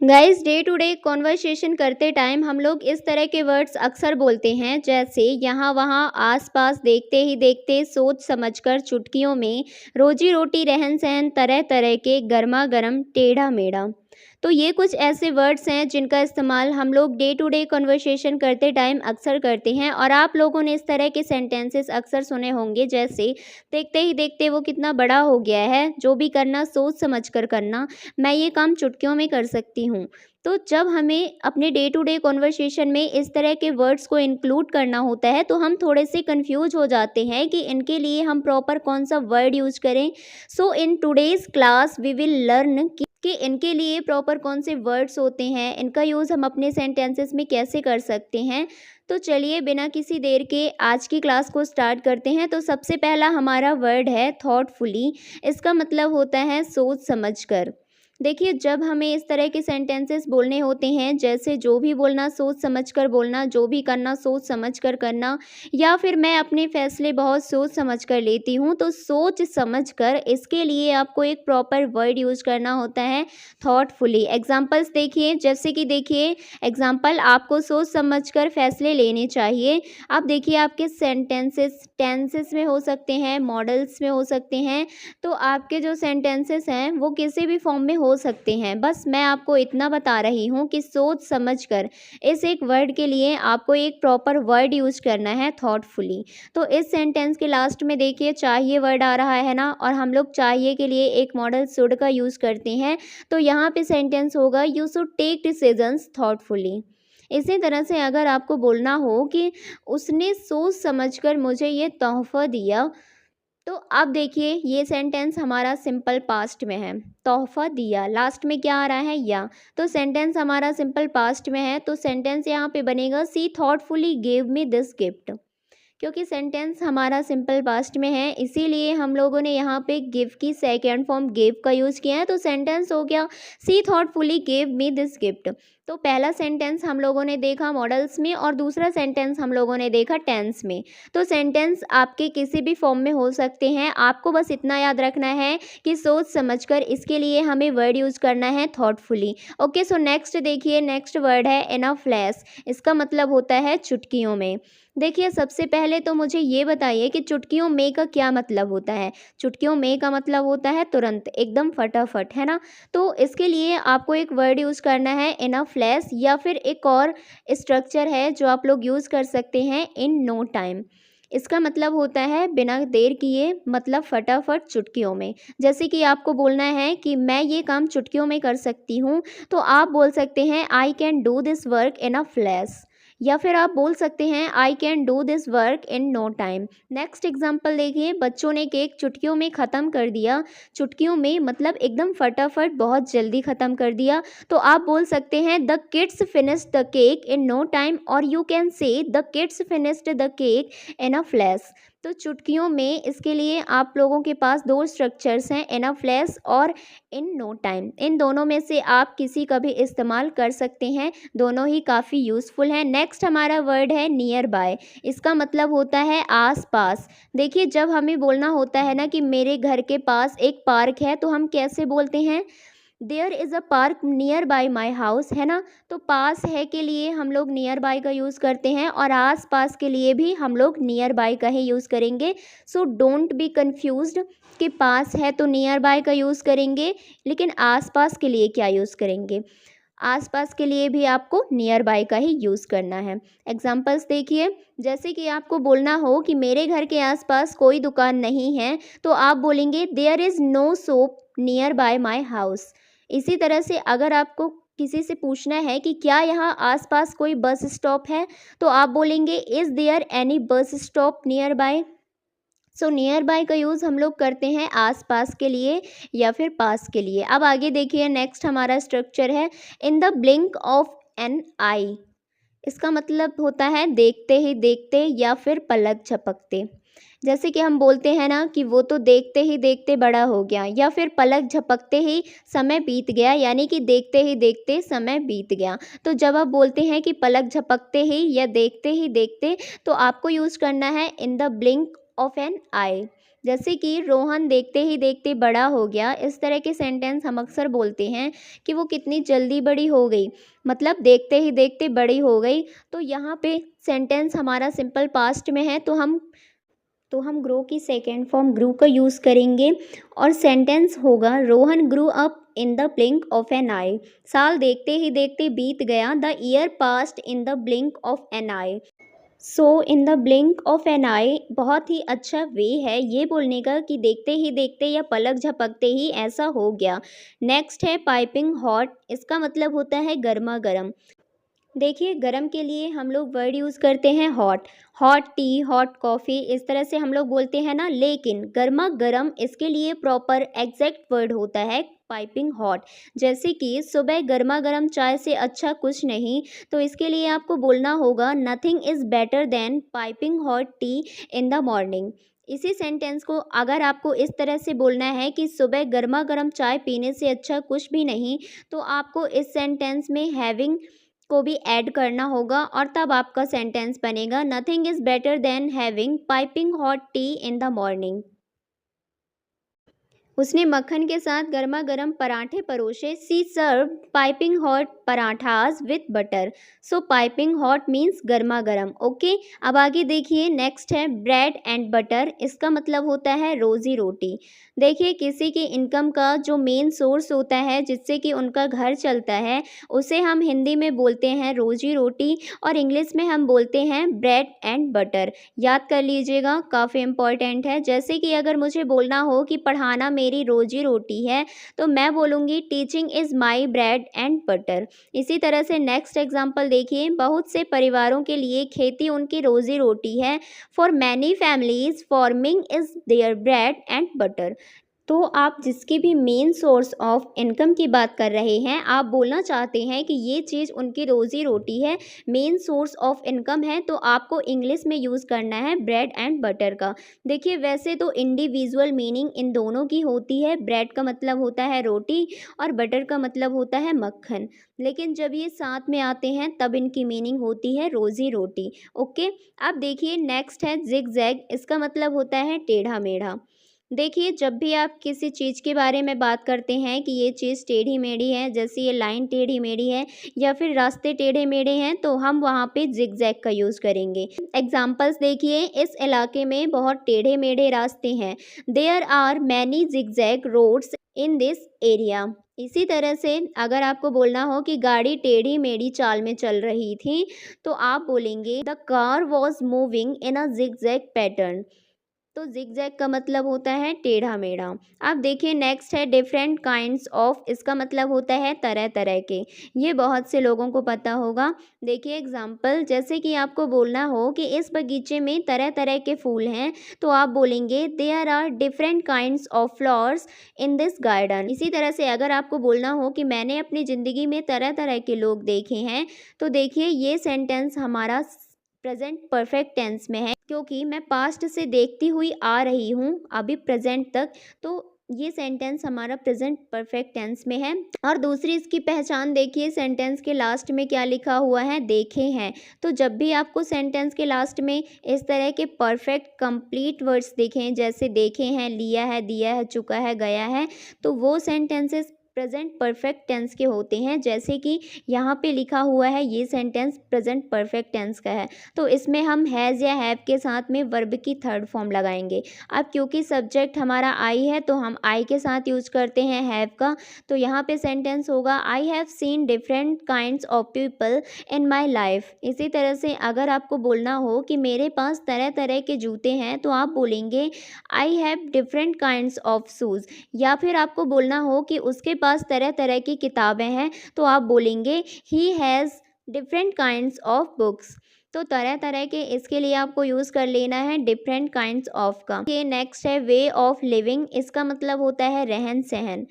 Guys, day to day conversation करते time हम लोग इस तरह के वर्ड्स अक्सर बोलते हैं, जैसे यहाँ वहाँ आस पास, देखते ही देखते, सोच समझकर, चुटकियों में, रोजी रोटी रहन सहन, तरह तरह के, गर्मा गर्म, टेढ़ा मेढ़ा। तो ये कुछ ऐसे वर्ड्स हैं जिनका इस्तेमाल हम लोग डे टू डे कॉन्वर्सेशन करते टाइम अक्सर करते हैं। और आप लोगों ने इस तरह के सेंटेंसेस अक्सर सुने होंगे, जैसे देखते ही देखते वो कितना बड़ा हो गया है, जो भी करना सोच समझ कर करना, मैं ये काम चुटकियों में कर सकती हूँ। तो जब हमें अपने डे टू डे कॉन्वर्सेशन में इस तरह के वर्ड्स को इंक्लूड करना होता है, तो हम थोड़े से कंफ्यूज हो जाते हैं कि इनके लिए हम प्रॉपर कौन सा वर्ड यूज करें। So in today's class we will learn कि इनके लिए प्रॉपर कौन से वर्ड्स होते हैं, इनका यूज़ हम अपने सेंटेंसेस में कैसे कर सकते हैं। तो चलिए बिना किसी देर के आज की क्लास को स्टार्ट करते हैं। तो सबसे पहला हमारा वर्ड है थॉटफुली। इसका मतलब होता है सोच समझकर। देखिए, जब हमें इस तरह के सेंटेंसेस बोलने होते हैं, जैसे जो भी बोलना सोच समझकर बोलना, जो भी करना सोच समझकर करना, या फिर मैं अपने फैसले बहुत सोच समझकर लेती हूँ, तो सोच समझकर इसके लिए आपको एक प्रॉपर वर्ड यूज़ करना होता है, थॉटफुली। एग्जांपल्स देखिए, जैसे कि देखिए एग्जांपल, आपको सोच समझकर फैसले लेने चाहिए। आप देखिए, आपके सेंटेंसेस टेंसेस में हो सकते हैं, मॉडल्स में हो सकते हैं। तो आपके जो सेंटेंसेस हैं वो किसी भी फॉर्म में हो सकते हैं। बस मैं आपको इतना बता रही हूँ कि सोच समझकर इस एक वर्ड के लिए आपको एक प्रॉपर वर्ड यूज़ करना है, थॉटफुली। तो इस सेंटेंस के लास्ट में देखिए चाहिए वर्ड आ रहा है ना, और हम लोग चाहिए के लिए एक मॉडल शुड का यूज़ करते हैं। तो यहाँ पे सेंटेंस होगा you should take decisions thoughtfully. इसी तरह से अगर आपको बोलना हो कि उसने सोच समझकर मुझे ये तोहफ़ा दिया, तो अब देखिए ये सेंटेंस हमारा सिंपल पास्ट में है। तोहफ़ा दिया, लास्ट में क्या आ रहा है, या। तो सेंटेंस हमारा सिंपल पास्ट में है, तो सेंटेंस यहाँ पे बनेगा she thoughtfully gave me this gift. क्योंकि सेंटेंस हमारा सिंपल पास्ट में है, इसीलिए हम लोगों ने यहाँ पे गिव की सेकेंड फॉर्म गेव का यूज़ किया है। तो सेंटेंस हो गया she thoughtfully gave me this gift. तो पहला सेंटेंस हम लोगों ने देखा मॉडल्स में, और दूसरा सेंटेंस हम लोगों ने देखा टेंस में। तो सेंटेंस आपके किसी भी फॉर्म में हो सकते हैं। आपको बस इतना याद रखना है कि सोच समझकर इसके लिए हमें वर्ड यूज़ करना है, थॉटफुली। ओके, सो नेक्स्ट देखिए, नेक्स्ट वर्ड है इन अ फ्लैश। इसका मतलब होता है चुटकियों में। देखिए, सबसे पहले तो मुझे ये बताइए कि चुटकियों में का क्या मतलब होता है। चुटकियों में का मतलब होता है तुरंत, एकदम फटाफट, है ना। तो इसके लिए आपको एक वर्ड यूज़ करना है इन अ फ्लैश, या फिर एक और स्ट्रक्चर है जो आप लोग यूज़ कर सकते हैं, इन नो टाइम। इसका मतलब होता है बिना देर किए, मतलब फटाफट, चुटकियों में। जैसे कि आपको बोलना है कि मैं ये काम चुटकियों में कर सकती हूँ, तो आप बोल सकते हैं I can do this work in a flash, या फिर आप बोल सकते हैं I can do this work in no time. Next example देखिए, बच्चों ने केक चुटकियों में ख़त्म कर दिया। चुटकियों में मतलब एकदम फटाफट, बहुत जल्दी ख़त्म कर दिया। तो आप बोल सकते हैं the kids finished the cake in no time, और you can say the kids finished the cake in a flash. तो चुटकियों में इसके लिए आप लोगों के पास दो स्ट्रक्चर्स हैं, इन अ फ्लैश और इन नो टाइम। इन दोनों में से आप किसी का भी इस्तेमाल कर सकते हैं, दोनों ही काफ़ी यूज़फुल हैं। नेक्स्ट हमारा वर्ड है नियर बाय। इसका मतलब होता है आस पास। देखिए, जब हमें बोलना होता है ना कि मेरे घर के पास एक पार्क है, तो हम कैसे बोलते हैं, there is a park nearby my house, है ना। तो पास है के लिए हम लोग नियर बाय का यूज़ करते हैं, और आस पास के लिए भी हम लोग नियर बाय का ही यूज़ करेंगे। सो डोंट बी कन्फ्यूज्ड कि पास है तो नियर बाय का यूज़ करेंगे, लेकिन आस पास के लिए क्या यूज़ करेंगे। आस पास के लिए भी आपको नियर बाय का ही यूज़ करना है। एग्जाम्पल्स देखिए, जैसे कि आपको बोलना हो कि मेरे घर के आसपास कोई दुकान नहीं है, तो आप बोलेंगे there is no shop nearby my house. इसी तरह से अगर आपको किसी से पूछना है कि क्या यहाँ आसपास कोई बस स्टॉप है, तो आप बोलेंगे is there any bus stop nearby. So nearby का यूज़ हम लोग करते हैं आस पास के लिए या फिर पास के लिए। अब आगे देखिए, नेक्स्ट हमारा स्ट्रक्चर है in the blink of an eye. इसका मतलब होता है देखते ही देखते या फिर पलक झपकते। जैसे कि हम बोलते हैं ना कि वो तो देखते ही देखते बड़ा हो गया, या फिर पलक झपकते ही समय बीत गया, यानी कि देखते ही देखते समय बीत गया। तो जब आप बोलते हैं कि पलक झपकते ही या देखते ही देखते, तो आपको यूज़ करना है in the blink of an eye. जैसे कि रोहन देखते ही देखते बड़ा हो गया, इस तरह के सेंटेंस हम अक्सर बोलते हैं कि वो कितनी जल्दी बड़ी हो गई, मतलब देखते ही देखते बड़ी हो गई। तो यहाँ पे सेंटेंस हमारा सिंपल पास्ट में है, तो हम ग्रो की सेकेंड फॉर्म ग्रू का यूज़ करेंगे और सेंटेंस होगा Rohan grew up in the blink of an eye. साल देखते ही देखते बीत गया, the year passed in the blink of an eye. So in the blink of an eye बहुत ही अच्छा वे है ये बोलने का कि देखते ही देखते या पलक झपकते ही ऐसा हो गया। नेक्स्ट है पाइपिंग हॉट, इसका मतलब होता है गर्मा गर्म। देखिए गरम के लिए हम लोग वर्ड यूज़ करते हैं hot, hot T, hot coffee, इस तरह से हम लोग बोलते हैं ना, लेकिन गर्मा गर्म इसके लिए प्रॉपर एग्जैक्ट वर्ड होता है पाइपिंग हॉट। जैसे कि सुबह गर्मा गर्म चाय से अच्छा कुछ नहीं, तो इसके लिए आपको बोलना होगा nothing is better then piping hot tea in the morning. इसी सेंटेंस को अगर आपको इस तरह से बोलना है कि सुबह गर्मा गर्म चाय पीने से अच्छा कुछ भी नहीं, तो आपको इस सेंटेंस में हैविंग को भी ऐड करना होगा और तब आपका सेंटेंस बनेगा nothing is better than having piping hot tea in the morning. उसने मक्खन के साथ गर्मा गर्म पराठे परोसे, she serve piping hot parathas with butter. So piping hot means गर्मा गर्म। ओके, अब आगे देखिए नेक्स्ट है ब्रेड एंड बटर, इसका मतलब होता है रोज़ी रोटी। देखिए किसी की इनकम का जो मेन सोर्स होता है जिससे कि उनका घर चलता है, उसे हम हिंदी में बोलते हैं रोज़ी रोटी और इंग्लिश में हम बोलते हैं ब्रेड एंड बटर। याद कर लीजिएगा, काफ़ी इम्पॉर्टेंट है। जैसे कि अगर मुझे बोलना हो कि पढ़ाना मेरी रोजी रोटी है, तो मैं बोलूँगी teaching is my bread and butter. इसी तरह से नेक्स्ट एग्जांपल देखिए, बहुत से परिवारों के लिए खेती उनकी रोजी रोटी है। For many families farming is their bread and butter. तो आप जिसकी भी मेन सोर्स ऑफ इनकम की बात कर रहे हैं, आप बोलना चाहते हैं कि ये चीज़ उनकी रोज़ी रोटी है, मेन सोर्स ऑफ इनकम है, तो आपको इंग्लिश में यूज़ करना है ब्रेड एंड बटर का। देखिए वैसे तो इंडिविजुअल मीनिंग इन दोनों की होती है, ब्रेड का मतलब होता है रोटी और बटर का मतलब होता है मक्खन, लेकिन जब ये साथ में आते हैं तब इनकी मीनिंग होती है रोज़ी रोटी। ओके, अब देखिए नेक्स्ट है जिग जैग, इसका मतलब होता है टेढ़ा मेढ़ा। देखिए जब भी आप किसी चीज़ के बारे में बात करते हैं कि ये चीज़ टेढ़ी मेढ़ी है, जैसे ये लाइन टेढ़ी मेढ़ी है या फिर रास्ते टेढ़े मेढ़े हैं, तो हम वहाँ पे जिगजैग का यूज़ करेंगे। एग्जाम्पल्स देखिए, इस इलाके में बहुत टेढ़े मेढ़े रास्ते हैं, there are many zigzag roads in this area. इसी तरह से अगर आपको बोलना हो कि गाड़ी टेढ़ी मेढ़ी चाल में चल रही थी, तो आप बोलेंगे the car was moving in a zigzag pattern. तो जिगजैग का मतलब होता है टेढ़ा मेढ़ा। अब देखिए नेक्स्ट है डिफरेंट काइंड्स ऑफ, इसका मतलब होता है तरह तरह के। ये बहुत से लोगों को पता होगा। देखिए एग्जाम्पल, जैसे कि आपको बोलना हो कि इस बगीचे में तरह तरह के फूल हैं, तो आप बोलेंगे there are different kinds of flowers in this garden. इसी तरह से अगर आपको बोलना हो कि मैंने अपनी ज़िंदगी में तरह तरह के लोग देखे हैं, तो देखिए ये सेंटेंस हमारा प्रेजेंट परफेक्ट टेंस में है, क्योंकि मैं पास्ट से देखती हुई आ रही हूँ अभी प्रेजेंट तक, तो ये सेंटेंस हमारा प्रेजेंट परफेक्ट टेंस में है। और दूसरी इसकी पहचान देखिए, सेंटेंस के लास्ट में क्या लिखा हुआ है, देखे हैं। तो जब भी आपको सेंटेंस के लास्ट में इस तरह के परफेक्ट कंप्लीट वर्ड्स दिखें, जैसे देखे हैं, लिया है, दिया है, चुका है, गया है, तो वो सेंटेंसेस प्रेजेंट परफेक्ट टेंस के होते हैं। जैसे कि यहाँ पे लिखा हुआ है ये सेंटेंस प्रेजेंट परफेक्ट टेंस का है, तो इसमें हम हैज़ या हैव के साथ में वर्ब की थर्ड फॉर्म लगाएंगे। अब क्योंकि सब्जेक्ट हमारा आई है, तो हम आई के साथ यूज करते हैं हैव का, तो यहाँ पे सेंटेंस होगा I have seen different kinds of people in my life. इसी तरह से अगर आपको बोलना हो कि मेरे पास तरह तरह के जूते हैं, तो आप बोलेंगे I have different kinds of shoes. या फिर आपको बोलना हो कि उसके पास तरह तरह की किताबें हैं, तो आप बोलेंगे he has different kinds of books. तो तरह तरह के इसके लिए आपको यूज़ कर लेना है डिफरेंट काइंड्स ऑफ का। ये नेक्स्ट है वे ऑफ लिविंग, इसका मतलब होता है रहन सहन।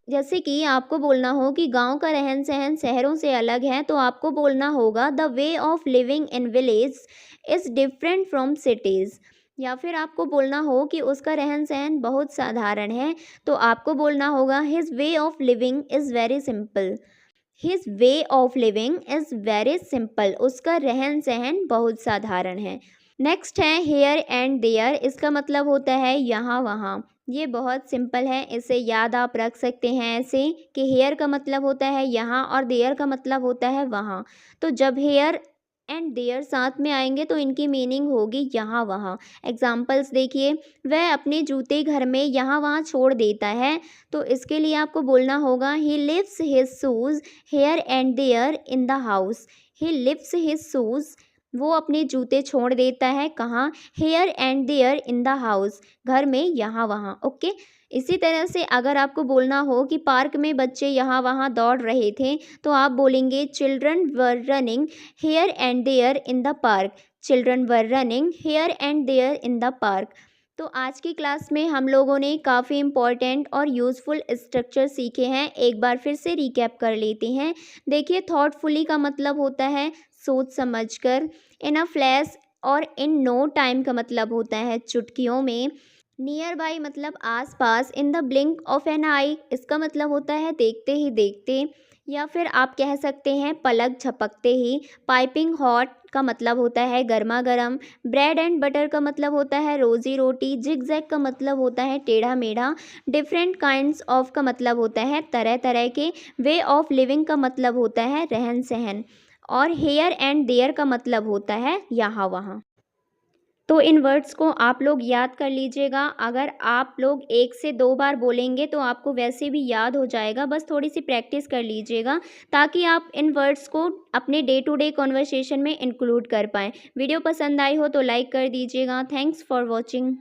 जैसे कि आपको बोलना हो कि गांव का रहन सहन शहरों से अलग है, तो आपको बोलना होगा the way of living in village is different from cities. या फिर आपको बोलना हो कि उसका रहन सहन बहुत साधारण है, तो आपको बोलना होगा his way of living is very simple. His way of living is very simple, उसका रहन सहन बहुत साधारण है। नेक्स्ट है हेयर एंड देयर, इसका मतलब होता है यहाँ वहाँ। ये बहुत सिंपल है, इसे याद आप रख सकते हैं ऐसे कि हेयर का मतलब होता है यहाँ और देयर का मतलब होता है वहाँ। तो जब हेयर एंड देयर साथ में आएंगे तो इनकी मीनिंग होगी यहाँ वहाँ। एग्जाम्पल्स देखिए, वह अपने जूते घर में यहाँ वहाँ छोड़ देता है, तो इसके लिए आपको बोलना होगा he leaves his shoes here and there in the house. He leaves his shoes, वो अपने जूते छोड़ देता है कहाँ, here and there in the house, घर में यहाँ वहाँ। ओके, इसी तरह से अगर आपको बोलना हो कि पार्क में बच्चे यहाँ वहाँ दौड़ रहे थे, तो आप बोलेंगे children were running here and there in the park. Children were running here and there in the park. तो आज की क्लास में हम लोगों ने काफ़ी इम्पॉर्टेंट और यूज़फुल स्ट्रक्चर सीखे हैं। एक बार फिर से रिकैप कर लेते हैं। देखिए, थॉटफुली का मतलब होता है सोच समझकर। इन अ फ्लैश और इन नो टाइम का मतलब होता है चुटकियों में। नियर बाई मतलब आस पास। In the blink of an eye, इसका मतलब होता है देखते ही देखते, या फिर आप कह सकते हैं पलक झपकते ही। पाइपिंग हॉट का मतलब होता है गर्मा गर्म। ब्रेड एंड बटर का मतलब होता है रोजी रोटी। जिगजैग का मतलब होता है टेढ़ा मेढ़ा। डिफरेंट काइंड्स ऑफ का मतलब होता है तरह तरह के। वे ऑफ लिविंग का मतलब होता है रहन सहन। और हेयर एंड देयर का मतलब होता है यहाँ वहाँ। तो इन वर्ड्स को आप लोग याद कर लीजिएगा। अगर आप लोग 1 से 2 बार बोलेंगे तो आपको वैसे भी याद हो जाएगा, बस थोड़ी सी प्रैक्टिस कर लीजिएगा ताकि आप इन वर्ड्स को अपने डे टू डे कॉन्वर्सेशन में इंक्लूड कर पाएँ। वीडियो पसंद आई हो तो लाइक कर दीजिएगा। Thanks for watching.